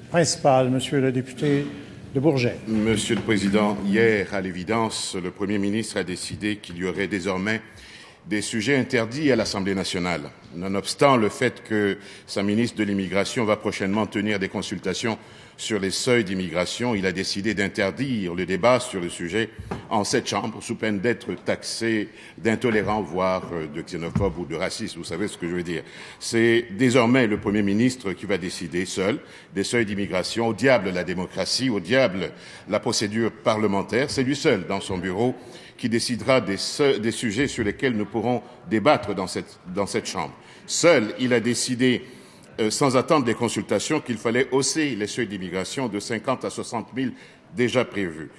Principal, Monsieur le député de Bourget. Monsieur le Président, hier, à l'évidence, le Premier ministre a décidé qu'il y aurait désormais des sujets interdits à l'Assemblée nationale. Nonobstant le fait que sa ministre de l'Immigration va prochainement tenir des consultations sur les seuils d'immigration, il a décidé d'interdire le débat sur le sujet en cette Chambre, sous peine d'être taxé d'intolérant, voire de xénophobe ou de raciste. Vous savez ce que je veux dire. C'est désormais le Premier ministre qui va décider seul des seuils d'immigration. Au diable la démocratie, au diable la procédure parlementaire. C'est lui seul, dans son bureau, qui décidera des sujets sur lesquels nous pourrons débattre dans cette Chambre. Seul, il a décidé, sans attendre les consultations, qu'il fallait hausser les seuils d'immigration de 50 à 60 000 déjà prévus.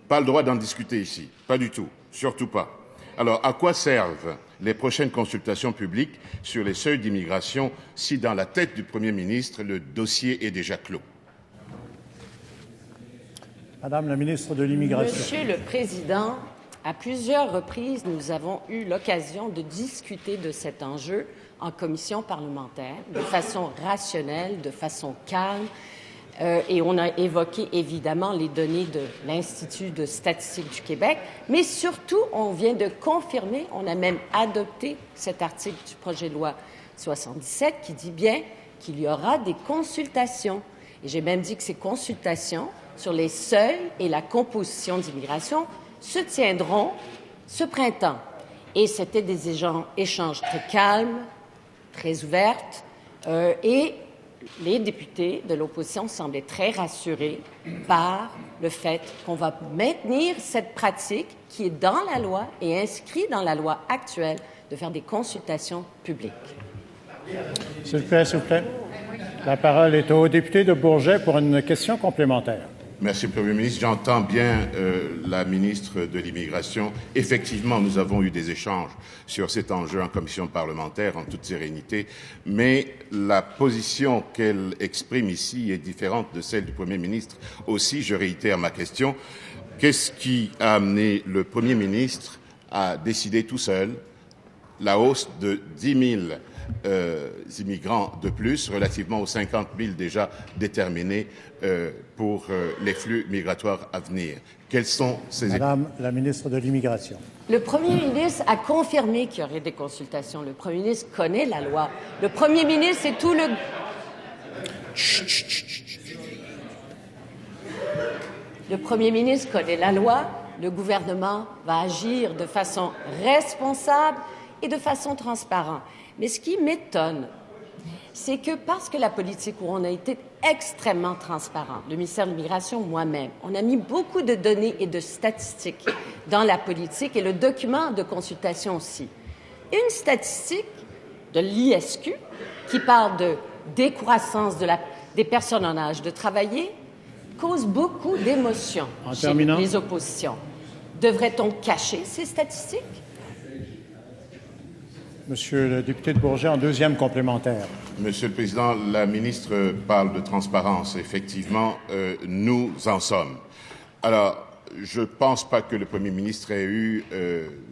Pas le droit d'en discuter ici, pas du tout, surtout pas. Alors, à quoi servent les prochaines consultations publiques sur les seuils d'immigration si, dans la tête du Premier ministre, le dossier est déjà clos? Madame la ministre de l'Immigration. Monsieur le Président, à plusieurs reprises, nous avons eu l'occasion de discuter de cet enjeu en commission parlementaire, de façon rationnelle, de façon calme, et on a évoqué évidemment les données de l'Institut de statistique du Québec, mais surtout, on vient de confirmer, on a même adopté cet article du projet de loi 77 qui dit bien qu'il y aura des consultations. Et j'ai même dit que ces consultations sur les seuils et la composition d'immigration se tiendront ce printemps. Et c'était des échanges très calmes, très ouverts, et les députés de l'opposition semblaient très rassurés par le fait qu'on va maintenir cette pratique qui est dans la loi et inscrite dans la loi actuelle de faire des consultations publiques. S'il vous plaît, s'il vous plaît. La parole est au député de Bourget pour une question complémentaire. Merci, Premier ministre. J'entends bien la ministre de l'Immigration. Effectivement, nous avons eu des échanges sur cet enjeu en commission parlementaire en toute sérénité, mais la position qu'elle exprime ici est différente de celle du Premier ministre. Aussi, je réitère ma question. Qu'est-ce qui a amené le Premier ministre à décider tout seul la hausse de 10 000 immigrants de plus, relativement aux 50 000 déjà déterminés pour les flux migratoires à venir? Quels sont ces... Madame la ministre de l'Immigration. Le Premier ministre a confirmé qu'il y aurait des consultations. Le Premier ministre connaît la loi. Le Premier ministre, c'est tout le... Le Premier ministre connaît la loi. Le gouvernement va agir de façon responsable et de façon transparente. Mais ce qui m'étonne, c'est que parce que la politique où on a été extrêmement transparent, le ministère de l'Immigration, moi-même, on a mis beaucoup de données et de statistiques dans la politique et le document de consultation aussi. Une statistique de l'ISQ qui parle de décroissance des personnes en âge de travailler cause beaucoup d'émotions chez les oppositions. Devrait-on cacher ces statistiques? Monsieur le député de Bourget, en deuxième complémentaire. Monsieur le Président, la ministre parle de transparence. Effectivement, nous en sommes. Alors, je ne pense pas que le Premier ministre ait eu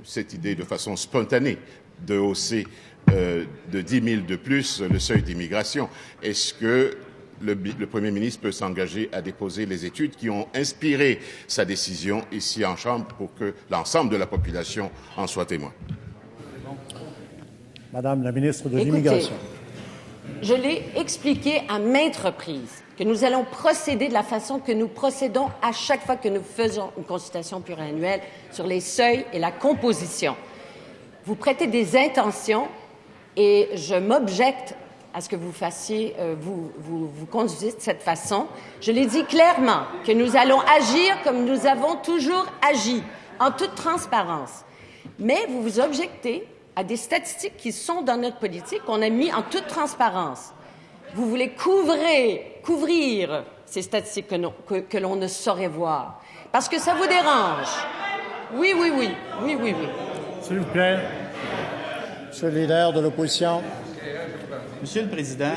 cette idée de façon spontanée de hausser de 10 000 de plus le seuil d'immigration. Est-ce que le Premier ministre peut s'engager à déposer les études qui ont inspiré sa décision ici en Chambre pour que l'ensemble de la population en soit témoin? Madame la ministre de l'Immigration. Je l'ai expliqué à maintes reprises que nous allons procéder de la façon que nous procédons à chaque fois que nous faisons une consultation pluriannuelle sur les seuils et la composition. Vous prêtez des intentions et je m'objecte à ce que vous fassiez, vous conduisez de cette façon. Je l'ai dit clairement que nous allons agir comme nous avons toujours agi, en toute transparence. Mais vous vous objectez à des statistiques qui sont dans notre politique, qu'on a mis en toute transparence. Vous voulez couvrir ces statistiques que l'on ne saurait voir, parce que ça vous dérange. Oui. S'il vous plaît, Monsieur le leader de l'opposition. Monsieur le Président,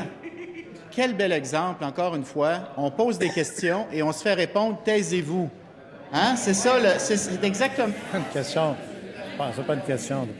quel bel exemple, encore une fois. On pose des questions et on se fait répondre « taisez-vous ». Hein? C'est ça, c'est exactement... Une question. Je pense pas une question de